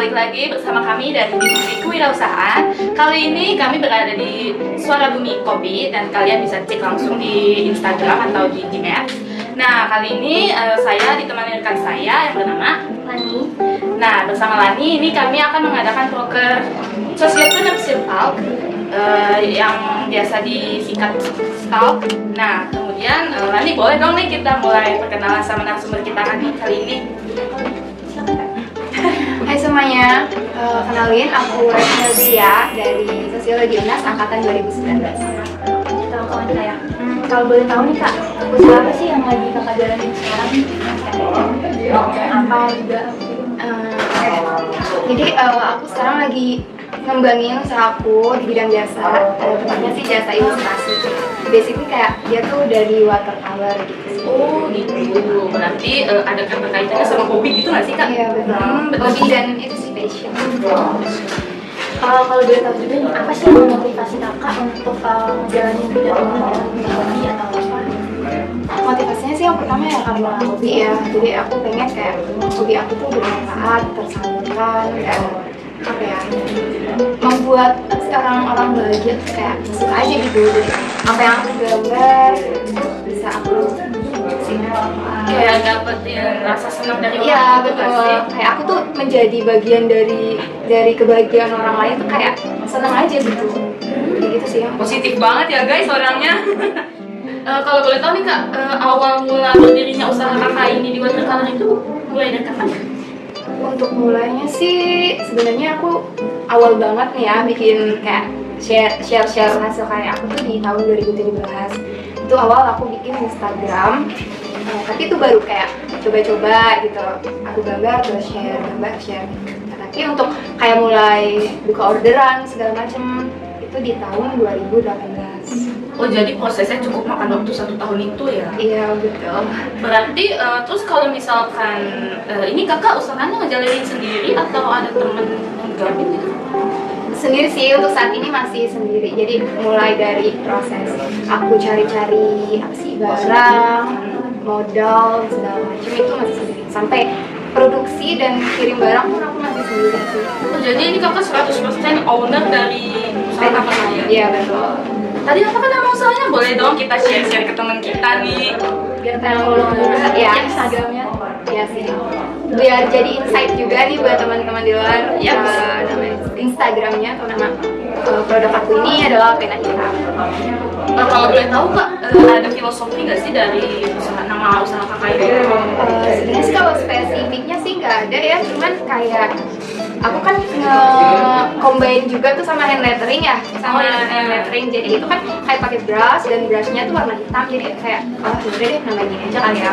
balik lagi bersama kami dari Divisi Kewirausahaan. Kali ini kami berada di Suara Bumi Kopi dan kalian bisa cek langsung di Instagram atau di Gmaps. Nah, kali ini saya ditemani rekan saya yang bernama Lani. Nah, bersama Lani ini kami akan mengadakan proker Sociopreneurship Talk yang biasa disingkat STALK. Nah, kemudian Lani boleh dong nih kita mulai perkenalan sama narasumber kita kali ini. Hai semuanya, kenalin aku Retna Zia dari Sosiologi UNAS Angkatan 2019. Kawan saya. Kalau boleh tahu nih kak, usaha apa sih yang lagi kakak jalanin sekarang? Apa juga? Jadi aku sekarang lagi ngembangin usaha aku di bidang jasa, tepatnya sih jasa ilustrasi. Basically kayak dia tuh dari watercolor gitu. Oh gitu, berarti ada kaitannya sama hobi gitu nggak sih kak? Iya betul. Hobi dan itu sih passion. Kalau boleh tahu juga nih, apa sih yang memotivasi kakak untuk menjalani bidang hobi atau apa? Motivasinya sih yang pertama ya karena hobi ya. Jadi aku pengen kayak hobi aku tuh bermanfaat, tersalurkan dan apa ya, membuat orang-orang bahagia tuh kayak suka aja gitu. Jadi apa yang aku gambar itu bisa aku Kayak dapet ya, rasa senang dari orang. iya gitu nggak betul, sih? kayak aku tuh menjadi bagian dari kebahagiaan orang lain tuh kayak senang aja gitu. Kayak gitu sih yang Positif banget ya guys orangnya. Kalau boleh tahu nih kak, awal mula berdirinya usaha kakak ini di watercolor itu mulai dari kapan? untuk mulainya sih sebenarnya aku awal banget nih ya bikin kayak share hasil karya aku tuh di tahun 2017. Itu awal aku bikin Instagram, tapi itu baru kayak coba-coba gitu. Aku gambar terus gambar share. Nah, tapi untuk kayak mulai buka orderan segala macem itu di tahun 2018. Oh jadi prosesnya cukup makan waktu 1 tahun itu ya? Iya betul. Berarti terus kalau misalkan ini kakak usahanya ngejalanin sendiri atau ada temen yang gabung gitu? Sendiri sih, untuk saat ini masih sendiri. Jadi mulai dari proses aku cari-cari apa sih barang, modal segala macam itu masih sendiri. Sampai produksi dan kirim barang pun aku masih sendiri sih. Oh jadi ini kakak 100% owner dari usaha kakak ya? Iya betul. Tadi apa kan nama usahanya? Boleh dong kita share-share ke teman kita nih. Biar tahu juga ya Instagramnya. Iya sih. Biar jadi insight juga nih buat teman-teman di luar. Iya. Nama Instagramnya atau nama produk aku ini adalah pena hitam. Kalau boleh tahu kak, ada filosofi nggak sih dari nama usaha kakak ini? Sebenarnya sih kalau spesifiknya sih nggak ada ya, cuman kayak aku kan nge-combine juga tuh sama hand lettering ya, sama hand lettering. Jadi itu kan kayak pakai brush dan brushnya tuh warna hitam, jadi kayak oh udah deh namanya gini aja kali ya.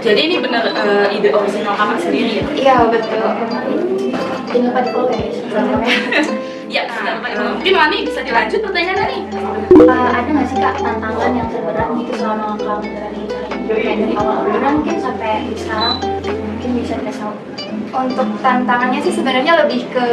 Jadi ini bener ide original kakak sendiri ya? Iya betul. Jangan lupa di follow ya Instagramnya. Ya, mungkin Lani bisa dilanjut pertanyaannya nih. Ada nggak sih kak tantangan yang terberat gitu selama kamu dari awal orderan mungkin sampai sekarang, mungkin bisa kita tahu? Untuk tantangannya sih sebenarnya lebih ke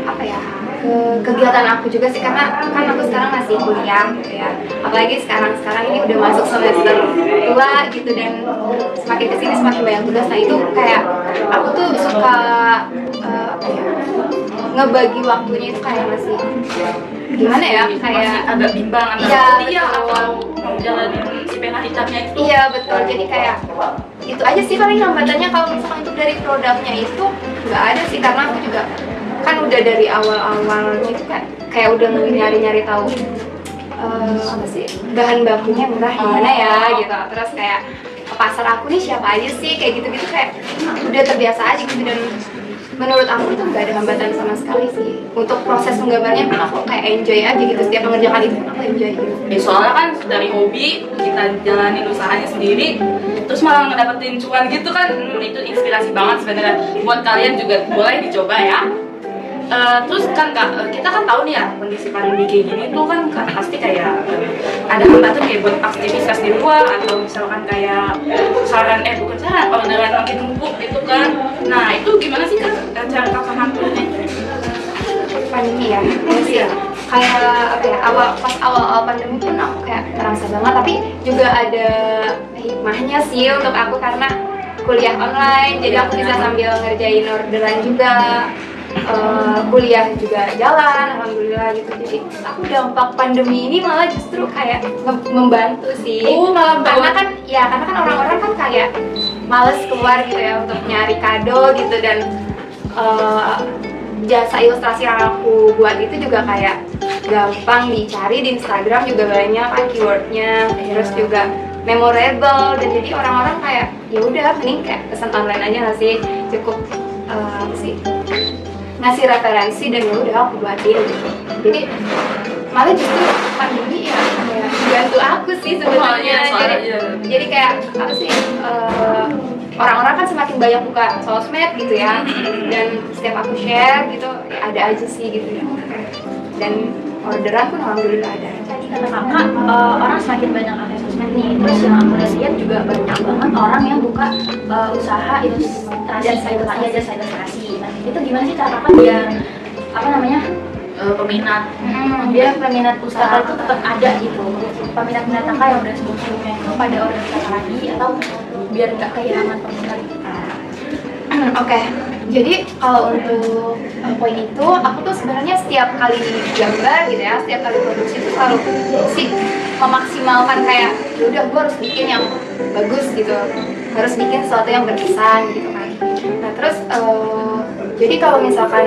apa ya, ke kegiatan aku juga sih, karena kan aku sekarang masih kuliah gitu ya, apalagi sekarang ini udah masuk semester 2 gitu, dan semakin kesini semakin banyak tugas. Nah itu kayak aku tuh suka apa ya, ngebagi waktunya itu kayak masih gimana ya, kayak masih agak bimbang antara iya, kuliah betul. atau mau jalanin si pena hitamnya itu. iya betul, jadi kayak itu aja sih paling hambatannya. Kalau misalkan untuk dari produknya itu nggak ada sih, karena aku juga kan udah dari awal-awalnya itu kayak udah nyari-nyari tahu apa sih bahan bakunya murah gimana ya gitu. Terus kayak ke pasar aku nih siapa aja sih, kayak gitu-gitu, kayak udah terbiasa aja gitu. Dan menurut aku itu nggak ada hambatan sama sekali sih. Untuk proses menggambarnya pun aku kayak enjoy aja gitu, setiap mengerjakan itu pun aku enjoy gitu. Soalnya kan dari hobi kita jalanin usahanya sendiri, terus malah ngedapetin cuan gitu kan, itu inspirasi banget sebenarnya. Buat kalian juga boleh dicoba ya. Terus kan kak, kita kan tahu nih ya kondisi pandemi kayak gini tuh kan pasti kayak ada hambatan kayak buat aktivitas di luar, atau misalkan kayak bukan saran, orderan makin numpuk gitu kan. Nah itu gimana sih kak cara kakak ngaturnya? Pandemi ya, sih kayak apa ya, pas awal pandemi pun aku kayak terasa banget, tapi juga ada hikmahnya sih untuk aku, karena kuliah online, jadi aku bisa sambil ngerjain orderan juga. Kuliah juga jalan, alhamdulillah gitu. Jadi aku dampak pandemi ini malah justru kayak membantu sih. Malah karena kan orang-orang kan kayak males keluar gitu ya untuk nyari kado gitu, dan jasa ilustrasi yang aku buat itu juga kayak gampang dicari di Instagram, juga banyak kan keywordnya, terus juga memorable, dan jadi orang-orang kayak ya udah mending kayak pesan online aja nggak sih, cukup apa sih, ngasih referensi dan ya udah aku buatin gitu. Jadi malah justru pandemi ya kayak bantu aku sih sebenarnya. Jadi kayak apa sih, orang-orang kan semakin banyak buka sosmed gitu ya, dan setiap aku share gitu ya ada aja sih gitu ya, dan orderan pun alhamdulillah ada. Tadi kata kakak, orang semakin banyak akses sosmed nih. Terus yang aku lihat juga banyak banget orang yang buka usaha ilustrasi, jasa ilustrasi. Nah, itu gimana sih cara kakak biar apa namanya peminat? Biar peminat usaha itu tetap ada gitu. Peminat kakak yang udah sebelumnya itu pada order kakak lagi, atau biar nggak kehilangan peminat. Oke, jadi kalau untuk poin itu, aku tuh sebenarnya setiap kali gambar gitu ya, setiap kali produksi itu selalu sih memaksimalkan kayak, yaudah gue harus bikin yang bagus gitu, harus bikin sesuatu yang berkesan gitu kan. Nah terus, jadi kalau misalkan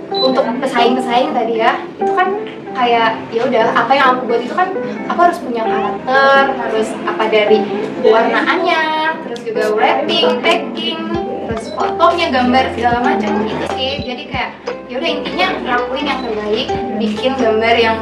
untuk pesaing-pesaing tadi ya, itu kan kayak ya udah apa yang aku buat itu kan aku harus punya karakter, harus apa dari warnaannya, terus juga wrapping, packing, terus fotonya, gambar segala macam gitu sih. Jadi kayak ya udah intinya lakuin yang terbaik, bikin gambar yang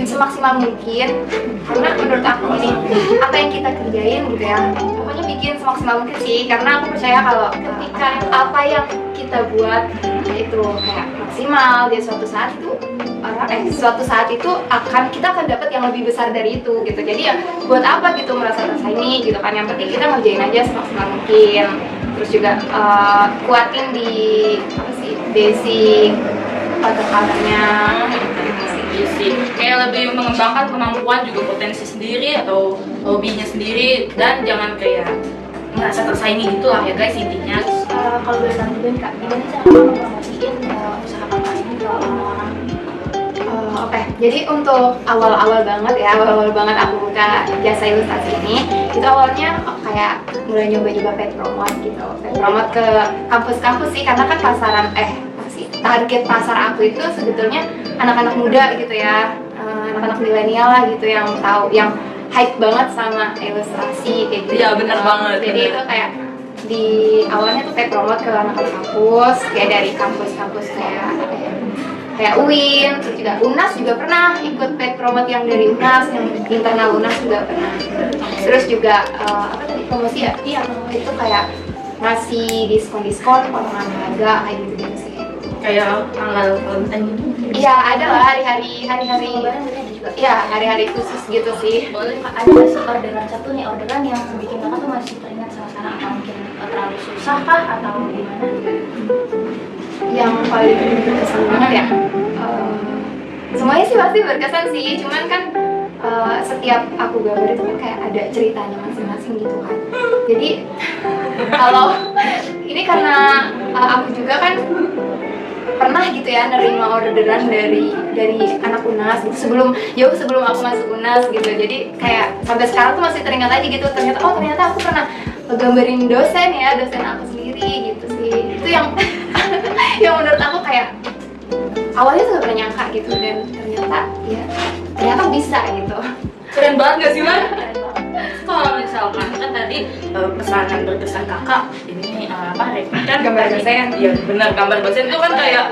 semaksimal mungkin, karena menurut aku ini apa yang kita kerjain gitu ya, pokoknya bikin semaksimal mungkin sih, karena aku percaya kalau ketika apa yang kita buat itu kayak maksimal, di suatu saat itu kita akan dapat yang lebih besar dari itu gitu. Jadi ya buat apa gitu merasa tersaingi gitu kan, yang penting kita ngerjain aja semaksimal mungkin. Terus juga kuatin di apa sih, basic watercolornya sih kayak lebih mengembangkan kemampuan juga potensi sendiri atau hobinya sendiri, dan jangan kayak merasa tersaingi gitu lah ya guys intinya. Kalau boleh tahu juga nih kak, gimana cara mempromosiin usaha kakak ini ke orang-orang? Oke, jadi untuk awal-awal banget aku buka jasa ilustrasi ini, itu awalnya kayak mulai nyoba-nyoba paid promote gitu, paid promote ke kampus-kampus sih, karena kan target pasar aku itu sebetulnya anak-anak muda gitu ya, anak-anak milenial lah gitu, yang tahu, yang hype banget sama ilustrasi kayak gitu. Iya benar banget. Jadi itu kayak di awalnya tuh paid promote ke anak-anak kampus, kayak dari kampus-kampus kayak UIN, terus juga UNAS juga pernah ikut paid promote yang dari UNAS, yang internal UNAS juga pernah. Terus juga apa tadi, promosi ya? Iya, itu kayak ngasih diskon potongan harga kayak gitu sih. Kayak tanggal Valentine gitu. Iya, ada lah hari-hari ya hari-hari khusus gitu sih. Boleh Kak, ada nggak sih orderan yang bikin kakak tuh masih teringat sama sekarang, atau mungkin terlalu susah kah atau gimana? Yang paling berkesan banget ya, semuanya sih pasti berkesan sih, cuman kan setiap aku gambar itu kan kayak ada ceritanya masing-masing gitu kan. Jadi kalau ini karena aku juga kan pernah gitu ya nerima orderan dari anak UNAS gitu, jauh sebelum aku masuk UNAS gitu. Jadi kayak sampai sekarang tuh masih teringat aja gitu, ternyata aku pernah gambarin dosen aku sendiri gitu sih. Itu yang yang menurut aku kayak awalnya tuh gak pernah nyangka gitu, dan ternyata bisa gitu. keren banget gak sih Lan? Kalau misalkan kan tadi pesanan berkesan kakak ini kan Gambar dosen. Iya benar, gambar dosen itu kan kayak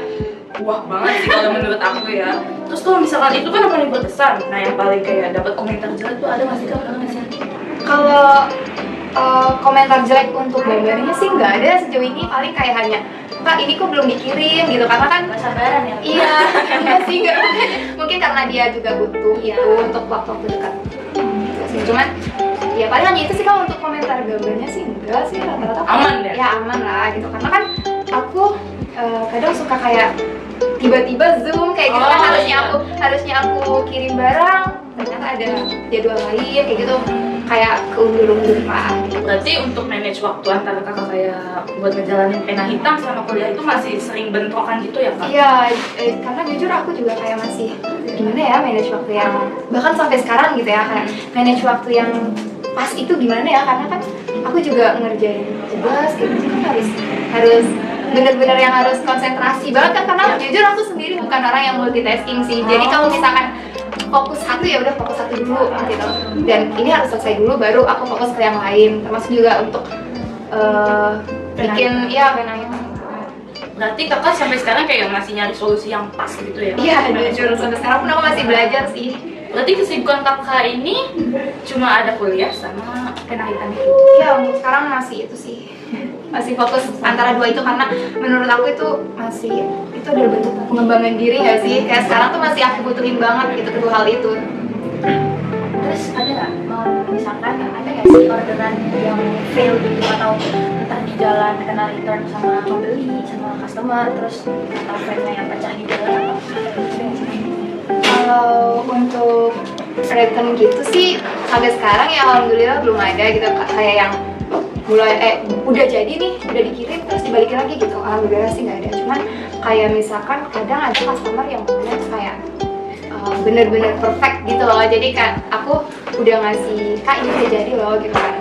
wah banget sih kalau menurut aku ya. Terus kalau misalkan itu kan yang paling berkesan, nah yang paling kayak dapat komentar jelek tuh ada nggak sih kak? Kalau komentar jelek untuk gambarnya sih nggak ada sejauh ini, paling kayak hanya Kak ini kok belum dikirim gitu, karena kan Gak sabaran ya? iya sih, nggak mungkin karena dia juga butuh itu untuk waktu dekat gitu sih. Cuman ya paling hanya itu sih. Kalau untuk komentar gambarnya sih enggak sih, rata-rata Aman ya? Ya aman lah gitu, karena kan aku kadang suka kayak tiba-tiba zoom kayak gitu kan, harusnya aku kirim barang ternyata ada jadwal lain kayak gitu, kayak keundur-undur lah. Berarti untuk manage waktu antara kakak kayak buat ngejalanin pena hitam selama kuliah itu masih sering bentrokan gitu ya kak? Iya, karena jujur aku juga kayak masih gimana ya manage waktu yang bahkan sampai sekarang gitu ya, kan manage waktu yang pas itu gimana ya, karena kan aku juga ngerjain tugas kayak gitu kan harus bener-bener yang harus konsentrasi banget kan, karena jujur aku sendiri bukan orang yang multitasking sih. Jadi kalau misalkan fokus satu ya udah fokus satu dulu gitu, dan ini harus selesai dulu baru aku fokus ke yang lain, termasuk juga untuk bikin ya pena hitam. Berarti kakak sampai sekarang kayak masih nyari solusi yang pas gitu ya? Iya, jujur sampai sekarang pun aku masih belajar sih. Berarti kesibukan kakak ini cuma ada kuliah sama pena hitam itu? Ya untuk sekarang masih itu sih, masih fokus antara dua itu, karena menurut aku itu masih itu adalah bentuk pengembangan diri nggak sih? Kayak sekarang tuh masih aku butuhin banget gitu kedua hal itu. Terus ada nggak, misalkan ada nggak sih orderan yang fail gitu, atau entah di jalan kena return sama pembeli, sama customer, terus atau frame-nya yang pecah di jalan, atau ada nggak sih? Kalau untuk return gitu sih sampai sekarang ya alhamdulillah belum ada gitu, kayak yang mulai udah jadi nih, udah dikirim terus dibalikin lagi gitu, alhamdulillah sih nggak ada. Cuman kayak misalkan kadang ada customer yang punya kayak bener-bener perfect gitu loh, jadi kan aku udah ngasih kak ini udah jadi loh gitu kan,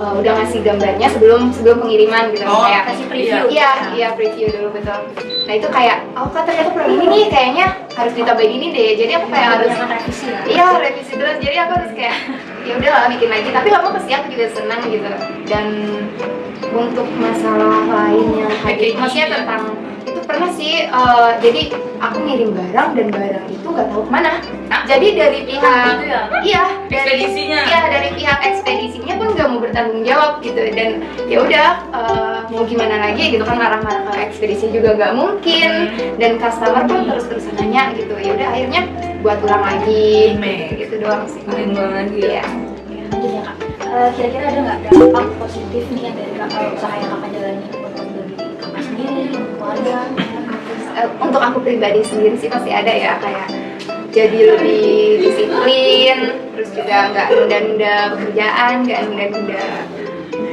udah ngasih gambarnya sebelum pengiriman gitu, kayak kasih preview. iya preview dulu, betul. Nah itu kayak oh kan ternyata program ini nih kayaknya harus ditambahin ini deh, jadi aku kayak harus revisi ya? iya revisi dulu, jadi aku harus kayak ya udahlah bikin lagi, tapi lama pasti aku juga senang gitu. Dan untuk masalah lainnya kayak maksudnya tentang itu pernah sih, jadi aku ngirim barang dan barang itu nggak tahu kemana. Jadi dari pihak gitu ya? iya dari Ekspedisinya? iya dari pihak ekspedisinya pun nggak mau bertanggung jawab gitu, dan ya udah mau gimana lagi gitu kan, marah-marah ke ekspedisi juga nggak mungkin, dan customer pun terus-terusan nanya gitu, ya udah akhirnya buat ulang lagi gitu doang sih. Bikin ulang lagi ya? Iya. Lanjut ya kak, kira-kira ada nggak dampak positif nih yang dari kakak usaha yang kakak jalani untuk diri kakak sendiri, keluarga? Untuk aku pribadi sendiri sih pasti ada ya, kayak jadi lebih disiplin, terus juga nggak nunda-nunda pekerjaan, nggak nunda-nunda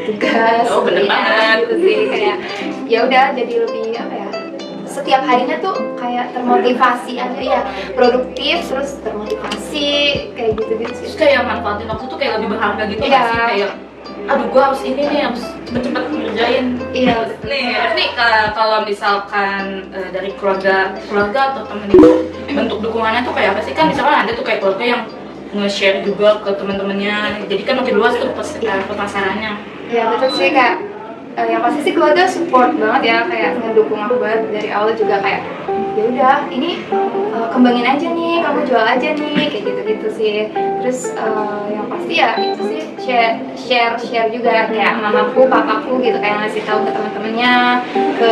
tugas. Oh, bener banget. Gitu sih, kayak ya udah jadi lebih apa ya, setiap harinya tuh kayak termotivasi aja ya, produktif terus termotivasi kayak gitu-gitu sih. Terus kayak manfaatin waktu tuh kayak lebih berharga gitu Iya. nggak sih? Kayak aduh gua harus ini nih, harus cepet-cepet ngerjain. Iya. Nih kalau misalkan dari keluarga atau temen itu bentuk dukungannya tuh kayak apa sih? Kan misalkan ada tuh kayak keluarga yang nge-share juga ke teman-temannya, jadi kan makin luas tuh pemasarannya. Ya betul sih, kak. Yang pasti sih keluarga support banget ya, kayak ngedukung aku banget dari awal juga, kayak ya udah ini kembangin aja nih, kamu jual aja nih, kayak gitu-gitu sih. Terus yang pasti ya itu sih share juga, kayak mamaku, papaku gitu, kayak ngasih tahu ke teman-temannya, ke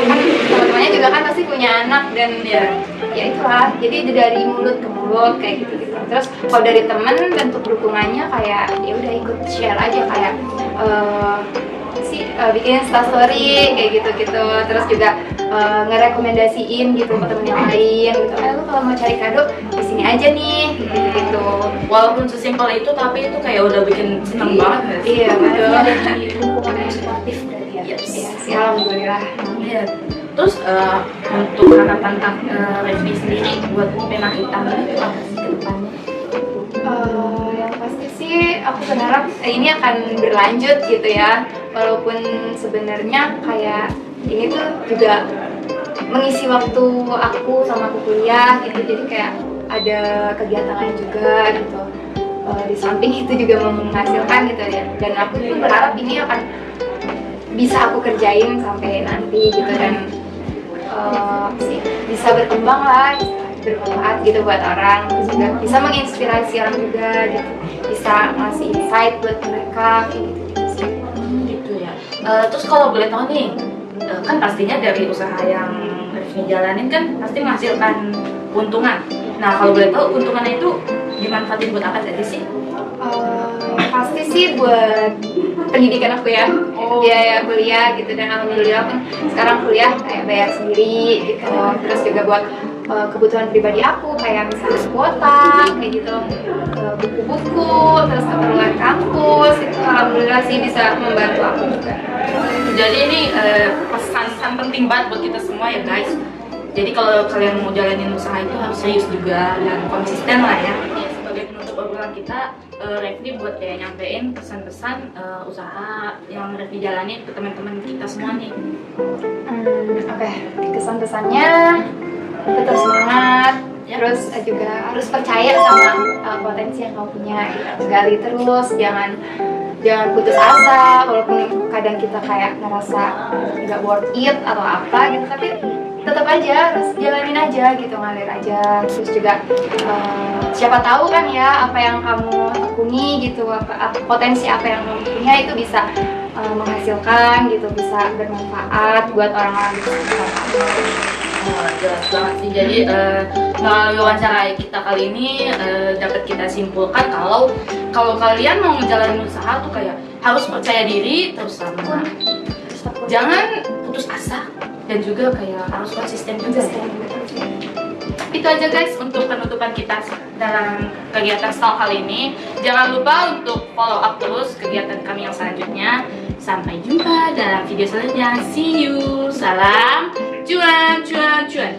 kan teman-temannya juga kan pasti punya anak, dan ya itulah, jadi dari mulut ke mulut kayak gitu-gitu. Terus kalau dari temen bentuk dukungannya kayak ya udah ikut share aja, kayak bikin instastory kayak gitu-gitu, terus juga ngerekomendasiin gitu ke temen yang lain gitu, lu kalau mau cari kado di sini aja nih gitu-gitu. Walaupun sesimpel itu, tapi itu kayak udah bikin seneng banget nggak sih? Iya betul. Ada di lingkungan yang supportif berarti ya? Yes. Iya sih, alhamdulillah. Iya. Terus untuk harapan Revni sendiri buat pena hitam itu apa sih ke depannya? Yang pasti sih aku berharap ini akan berlanjut gitu ya, walaupun sebenarnya kayak ini tuh juga mengisi waktu aku sama aku kuliah gitu, jadi kayak ada kegiatan lain juga gitu, di samping itu juga menghasilkan gitu ya, dan aku tuh berharap ini akan bisa aku kerjain sampai nanti gitu, dan bisa berkembang lah, bermanfaat gitu buat orang, terus juga bisa menginspirasi orang juga gitu, bisa ngasih insight buat mereka kayak gitu sih. Gitu ya. Terus kalau boleh tahu nih, kan pastinya dari usaha yang Revni jalanin kan pasti menghasilkan keuntungan. Nah kalau boleh tahu keuntungannya itu dimanfaatin buat apa aja sih? Pasti sih buat pendidikan aku ya, biaya kuliah gitu, dan alhamdulillah pun sekarang kuliah kayak bayar sendiri gitu, terus juga buat kebutuhan pribadi aku, kayak misalnya kuota kayak gitu, buku-buku, terus keperluan kampus. Itu alhamdulillah sih bisa membantu aku juga. Jadi ini pesan-pesan penting banget buat kita semua ya guys. Jadi kalau kalian mau jalanin usaha itu harus serius juga dan konsisten lah ya. Sebagai penutup obrolan kita, Refli buat kayak nyampein pesan-pesan usaha yang Refli jalani ke teman-teman kita semua nih. Oke, kesan-pesannya tetap semangat, terus juga harus percaya sama potensi yang kamu punya, gitu. Gali terus, jangan putus asa walaupun kadang kita kayak ngerasa nggak worth it atau apa gitu, tapi tetap aja harus jalanin aja gitu, ngalir aja. Terus juga siapa tahu kan ya apa yang kamu tekuni gitu, potensi apa yang kamu punya itu bisa menghasilkan gitu, bisa bermanfaat buat orang-orang di sekitar kamu. Jelas banget sih. Jadi melalui wawancara kita kali ini dapat kita simpulkan kalau kalian mau ngejalanin usaha tuh kayak harus percaya diri terus sama, jangan putus asa, dan juga kayak harus konsisten juga. Itu aja guys untuk penutupan kita dalam kegiatan stall kali ini. Jangan lupa untuk follow up terus kegiatan kami yang selanjutnya. Sampai jumpa dalam video selanjutnya. See you. Salam cuan cuan cuan.